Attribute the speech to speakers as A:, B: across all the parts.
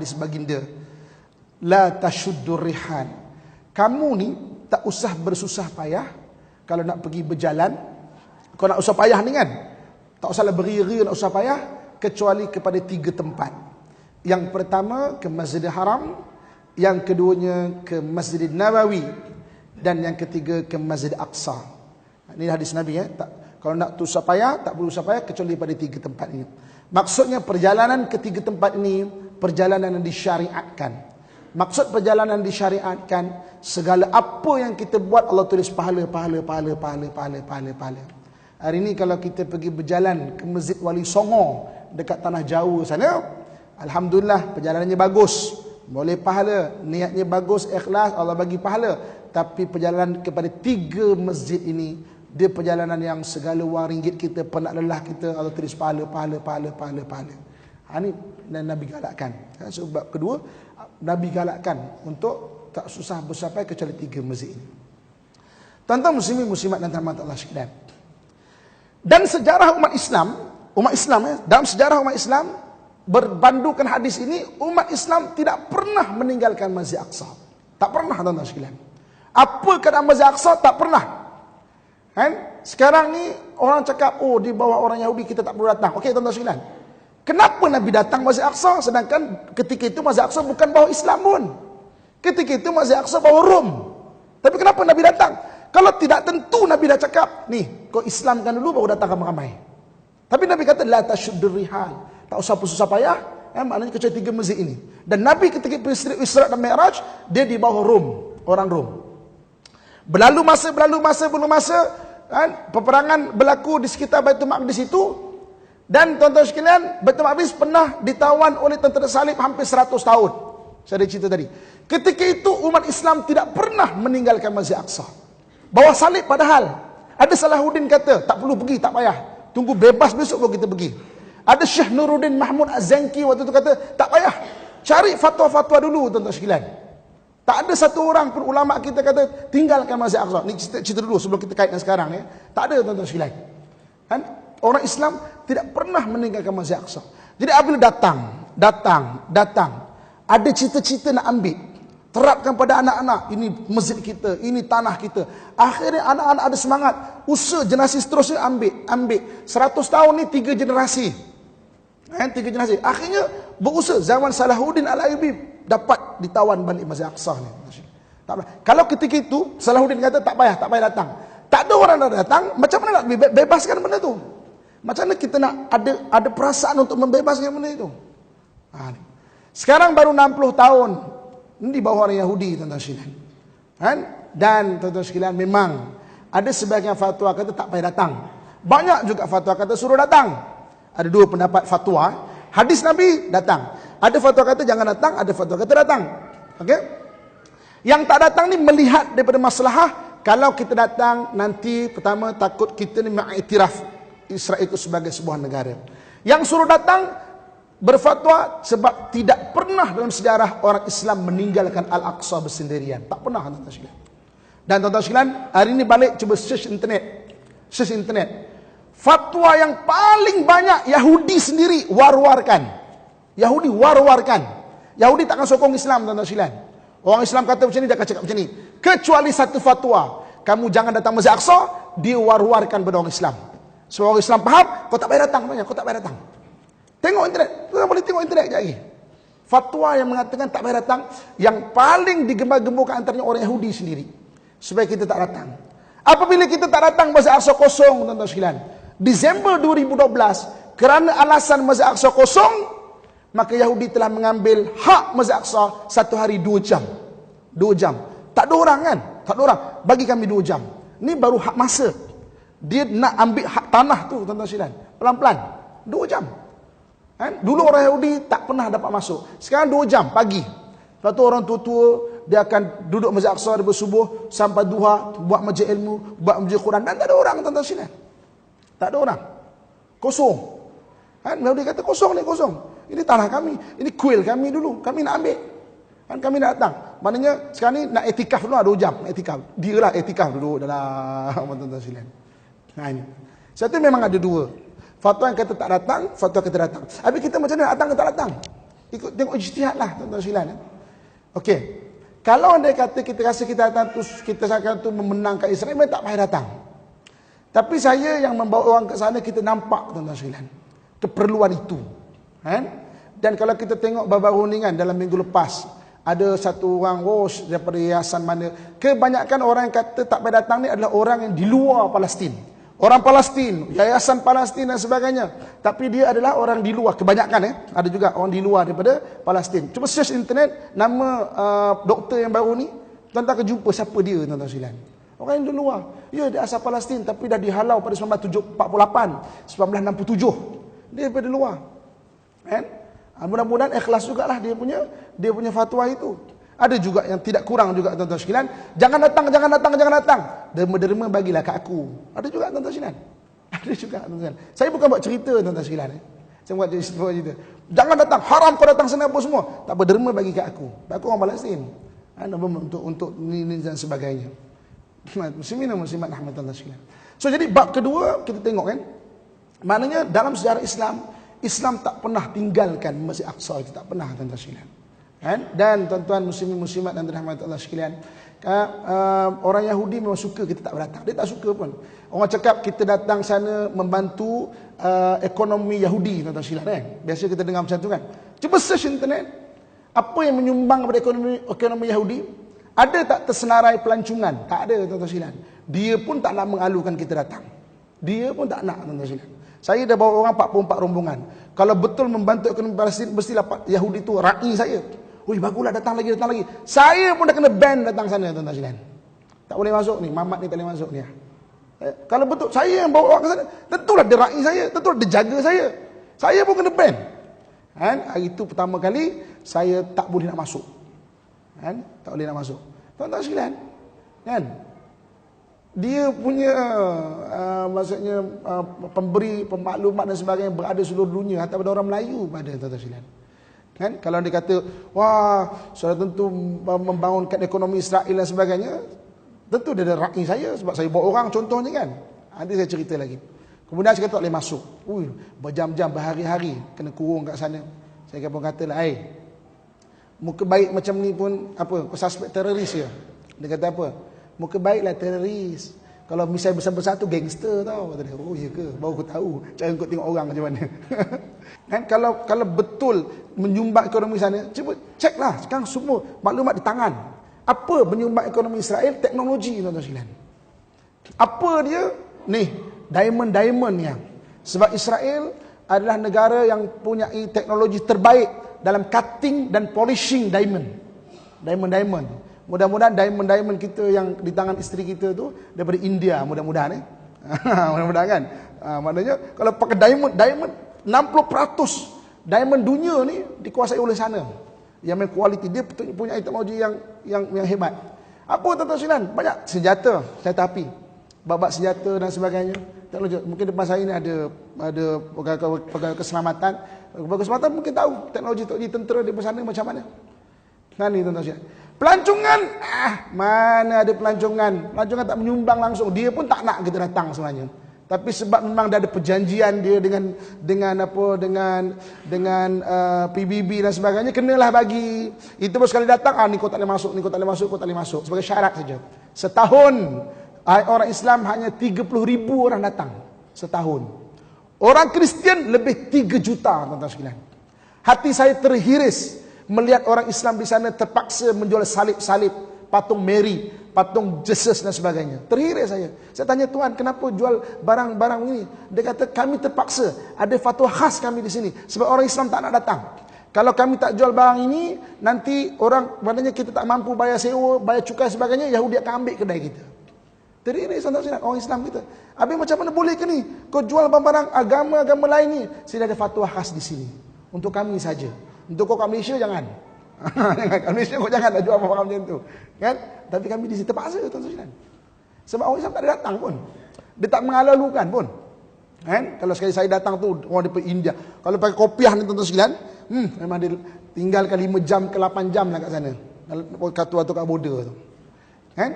A: Hadis baginda, la tashuddur rihal. Kamu ni tak usah bersusah payah kalau nak pergi berjalan. Kau nak usah payah ni kan, tak usahlah beri-ri nak usah payah, kecuali kepada 3 tempat. Yang pertama ke Masjidil Haram, yang keduanya ke Masjid Nabawi, dan yang ketiga ke Masjid Aqsa. Ini hadis Nabi ya. Kalau nak usah payah, tak perlu usah payah kecuali pada 3 tempat ini. Maksudnya perjalanan ke 3 tempat ini perjalanan yang disyariatkan. Maksud perjalanan disyariatkan, segala apa yang kita buat Allah tulis pahala. Hari ini kalau kita pergi berjalan ke Masjid Wali Songo dekat tanah Jawa sana, alhamdulillah perjalanannya bagus, boleh pahala, niatnya bagus, ikhlas, Allah bagi pahala. Tapi perjalanan kepada 3 masjid ini, dia perjalanan yang segala wang ringgit kita, penat lelah kita, Allah tulis pahala. Ini Nabi galakkan. Sebab kedua, Nabi galakkan untuk tak susah bersampai kecuali 3 masjid ini. Tuan-tuan muslimin muslimat dan rahmat Allah sekalian. Dan sejarah umat Islam ya, dalam sejarah umat Islam berpandukan hadis ini, umat Islam tidak pernah meninggalkan Masjid Aqsa. Tak pernah, tuan-tuan sekalian. Apa keadaan Masjid Aqsa? Tak pernah. Kan? Sekarang ni orang cakap, oh di bawah orang Yahudi kita tak perlu datang. Okey tuan-tuan sekalian. Kenapa Nabi datang Masjid Aqsa sedangkan ketika itu Masjid Aqsa bukan bawah Islam pun? Ketika itu Masjid Aqsa bawah Rom. Tapi kenapa Nabi datang? Kalau tidak tentu Nabi dah cakap, nih kau Islamkan dulu baru datang ramai-ramai. Tapi Nabi kata la tashuddur rihal. Tak usah susah payah, maknanya kecuali 3 masjid ini. Dan Nabi ketika Isra dan Mi'raj, dia di bawah Rom, orang Rom. Berlalu masa, kan, peperangan berlaku di sekitar Baitul Maqdis itu. Dan tuan-tuan sekalian, Baitul Maqdis pernah ditawan oleh tentera salib hampir 100 tahun. Saya ada cerita tadi. Ketika itu umat Islam tidak pernah meninggalkan Masjid Aqsa. Bawa salib padahal. Ada Salahuddin kata, tak perlu pergi, tak payah. Tunggu bebas besok baru kita pergi. Ada Syekh Nuruddin Mahmud Az-Zanki waktu itu kata, tak payah. Cari fatwa-fatwa dulu tuan-tuan sekalian. Tak ada satu orang pun ulama kita kata tinggalkan Masjid Aqsa. Ni cerita dulu sebelum kita kaitkan sekarang ya. Tak ada tuan-tuan sekalian. Kan? Orang Islam tidak pernah meninggalkan Masjid Aqsa. Jadi apabila datang, ada cita-cita nak ambil, terapkan pada anak-anak, ini masjid kita, ini tanah kita. Akhirnya anak-anak ada semangat, usaha generasi seterusnya ambil. 100 tahun ni 3 generasi. 3 generasi. Akhirnya berusaha zaman Salahuddin Al-Ayyubi dapat ditawan balik Masjid Aqsa ni. Kalau ketika itu Salahuddin kata tak payah datang. Tak ada orang nak datang, macam mana nak bebaskan benda tu? Macam mana kita nak ada perasaan untuk membebaskan benda itu? Sekarang baru 60 tahun ini di bawah orang Yahudi, tuan-tuan sekalian. Dan tuan-tuan sekalian, memang ada sebahagian fatwa kata tak payah datang. Banyak juga fatwa kata suruh datang. Ada 2 pendapat fatwa. Hadis Nabi datang. Ada fatwa kata jangan datang, ada fatwa kata datang. Okey? Yang tak datang ni melihat daripada maslahah. Kalau kita datang nanti pertama takut kita ni mengiktiraf Israel itu sebagai sebuah negara. Yang suruh datang berfatwa sebab tidak pernah dalam sejarah orang Islam meninggalkan Al-Aqsa bersendirian. Tak pernah tuan-tuan sekalian. Dan tuan-tuan sekalian, hari ini balik cuba search internet. Fatwa yang paling banyak Yahudi sendiri war-warkan. Yahudi takkan sokong Islam, tuan-tuan sekalian. Orang Islam kata macam ni, dia akan cakap macam ni. Kecuali satu fatwa, kamu jangan datang Masjid Aqsa, dia war-warkan pada orang Islam. So orang Islam faham, kau tak payah datang. Tengok internet, tuan boleh tengok internet sekejap lagi. Fatwa yang mengatakan tak payah datang, yang paling digembar-gemburkan antaranya orang Yahudi sendiri. Supaya kita tak datang. Apabila kita tak datang, Masjid Aqsa kosong, tuan-tuan sekalian. Disember 2012, kerana alasan Masjid Aqsa kosong, maka Yahudi telah mengambil hak Masjid Aqsa 1 hari 2 jam. 2 jam. Tak ada orang kan? Tak ada orang. Bagi kami 2 jam. Ini baru hak masa. Dia nak ambil hak tanah tu, tuan-tuan sekalian. Pelan-pelan. 2 jam. Dulu orang Yahudi tak pernah dapat masuk. Sekarang 2 jam pagi. Lepas tu orang tua-tua, dia akan duduk Masjid Aqsa daripada subuh sampai duha, buat majlis ilmu, buat majlis Quran. Dan tak ada orang, tuan-tuan sekalian. Tak ada orang. Kosong. Yahudi kata kosong ni, kosong. Ini tanah kami. Ini kuil kami dulu. Kami nak ambil. Kami nak datang. Maknanya sekarang ni nak etikaf dulu 2 jam. Etikaf. Dia lah etikaf dulu dalam tuan-tuan sekalian. Ini. Satu memang ada 2. Fatwa yang kata tak datang, fatwa kata datang. Habis kita macam mana datang ke tak datang? Ikut tengok ijtihad lah tuan-tuan sekalian. Okey. Kalau anda kata kita rasa kita datang tu, kita akan tu memenangkan Israel, memang tak payah datang. Tapi saya yang membawa orang ke sana, kita nampak tuan-tuan sekalian keperluan itu. Kan? Dan kalau kita tengok baru-baru ni kan, dalam minggu lepas ada satu orang daripada yayasan mana, kebanyakan orang yang kata tak payah datang ni adalah orang yang di luar Palestin. Orang Palestin, yayasan Palestin dan sebagainya. Tapi dia adalah orang di luar, kebanyakan ada juga orang di luar daripada Palestin. Cuba search internet nama doktor yang baru ni, tuan-tuan akan jumpa siapa dia tuan-tuan sekalian. Orang yang di luar. Ya, dia asal Palestin tapi dah dihalau pada 1948, 1967. Dia daripada luar. Kan? Mudah-mudahan ikhlas jugalah dia punya fatwa itu. Ada juga yang tidak kurang juga tuan-tuan sekalian. Jangan datang. Derma-derma bagilah kat aku. Ada juga tuan-tuan sekalian. Ada juga tuan-tuan. Saya bukan buat cerita tuan-tuan sekalian. Saya buat cerita. Jangan datang. Haram kau datang sana apa semua. Tak apa, derma bagi kat aku. Aku orang Palestin. Untuk ni dan sebagainya. Muslimin dan muslimat rahmatullahi sekalian. So jadi bab kedua kita tengok kan. Maknanya dalam sejarah Islam tak pernah tinggalkan Masjid Aqsa itu, tak pernah tuan-tuan sekalian. Kan? Dan tuan-tuan muslimin muslimat dan rahmat Allah sekalian, orang Yahudi memang suka kita tak datang. Dia tak suka pun. Orang cakap kita datang sana membantu ekonomi Yahudi tuan-tuan sekalian kan. Biasa kita dengar macam tu kan. Cuba search internet. Apa yang menyumbang kepada ekonomi Yahudi? Ada tak tersenarai pelancongan? Tak ada tuan-tuan sekalian. Dia pun tak nak mengalukan kita datang. Dia pun tak nak tuan-tuan sekalian. Saya dah bawa orang 44 rombongan. Kalau betul membantu ekonomi Palestin, mestilah Yahudi tu ra'i saya. Oi, baguslah datang lagi. Saya pun dah kena ban datang sana tuan-tuan sekalian. Tak boleh masuk ni, Mamat ni tak boleh masuk ni. Kalau betul saya yang bawa orang ke sana, tentulah dia ra'i saya, tentulah dia jaga saya. Saya pun kena ban. Kan? Hari itu pertama kali saya tak boleh nak masuk. Kan? Tak boleh nak masuk. Tuan-tuan sekalian, kan? Dia punya maksudnya pemberi pemaklumat dan sebagainya berada seluruh dunia, hatta pada orang Melayu pada tuan-tuan sekalian. Kan? Kalau dia kata, wah, sudah tentu membangunkan ekonomi Israel dan sebagainya, tentu dia ada rakyat saya sebab saya bawa orang contohnya kan. Nanti saya cerita lagi. Kemudian saya kata tak boleh masuk. Berjam-jam, berhari-hari kena kurung kat sana. Saya pun katalah, muka baik macam ni pun apa, kau suspek teroris ya. Dia kata apa? Muka baiklah teroris. Kalau misalnya besar-besar tu gangster tau. Kata dia, oh iya ke? Baru aku tahu cara kau tengok orang macam mana. Kan kalau betul menyumbang ekonomi sana, cuba ceklah sekarang semua maklumat di tangan. Apa menyumbang ekonomi Israel? Teknologi tuan-tuan sekalian. Apa dia? Nih, diamond yang. Sebab Israel adalah negara yang punya teknologi terbaik dalam cutting dan polishing diamond. Diamond. Mudah-mudahan diamond kita yang di tangan isteri kita tu daripada India, mudah-mudahan mudah-mudahan kan. Maknanya kalau pakai diamond 60% diamond dunia ni dikuasai oleh sana. Yang main kualiti, dia punya teknologi yang hebat. Apa tuan-tuan sekalian? Banyak senjata api, babak senjata dan sebagainya. Teknologi. Mungkin depan saya ni ada pegawai keselamatan. Pegawai keselamatan mungkin tahu teknologi tentera di sana macam mana. Nah ni tuan-tuan sekalian. Pelancongan, mana ada pelancongan. Pelancongan tak menyumbang langsung. Dia pun tak nak kita datang sebenarnya. Tapi sebab memang dah ada perjanjian dia dengan PBB dan sebagainya, kenalah bagi. Itu pun sekali datang, ni kau tak boleh masuk, ni kau tak boleh masuk, kau tak boleh masuk. Sebagai syarat saja. Setahun, orang Islam hanya 30,000 orang datang. Setahun. Orang Kristian lebih 3 juta, tuan-tuan sekalian. Hati saya terhiris melihat orang Islam di sana terpaksa menjual salib-salib, patung Mary, patung Jesus dan sebagainya. Terhiris saya. Saya tanya Tuhan, kenapa jual barang-barang ini? Dia kata kami terpaksa. Ada fatwa khas kami di sini. Sebab orang Islam tak nak datang. Kalau kami tak jual barang ini, nanti orang, maknanya kita tak mampu bayar sewa, bayar cukai sebagainya, Yahudi akan ambil kedai kita. Terhiris orang Islam kita. Habis macam mana boleh ke ni? Kau jual barang-barang agama-agama lain ni. Saya ada fatwa khas di sini. Untuk kami saja. Untuk kau kat Malaysia jangan. Kat Malaysia kau jangan dah jual barang macam tu. Kan? Tapi kami di sini terpaksa tuan-tuan. Sebab orang Islam tak ada datang pun. Dia tak mengalu-alukan pun. Kan? Kalau sekali saya datang tu orang daripada India. Kalau pakai kopiah ni tuan-tuan sekalian, memang dia tinggalkan 5 jam ke 8 jam lah kat sana. Katu-katu kat border tu. Kan?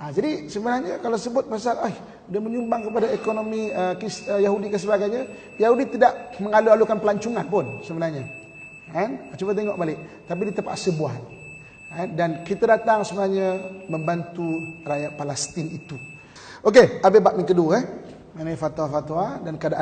A: Jadi sebenarnya kalau sebut pasal dia menyumbang kepada ekonomi Yahudi ke sebagainya, Yahudi tidak mengalu-alukan pelancongan pun sebenarnya. Kan? Cuba tengok balik. Tapi dia terpaksa buat. Dan kita datang sebenarnya membantu rakyat Palestin itu. Okey, habis bab yang kedua mengenai fatwa-fatwa dan keadaan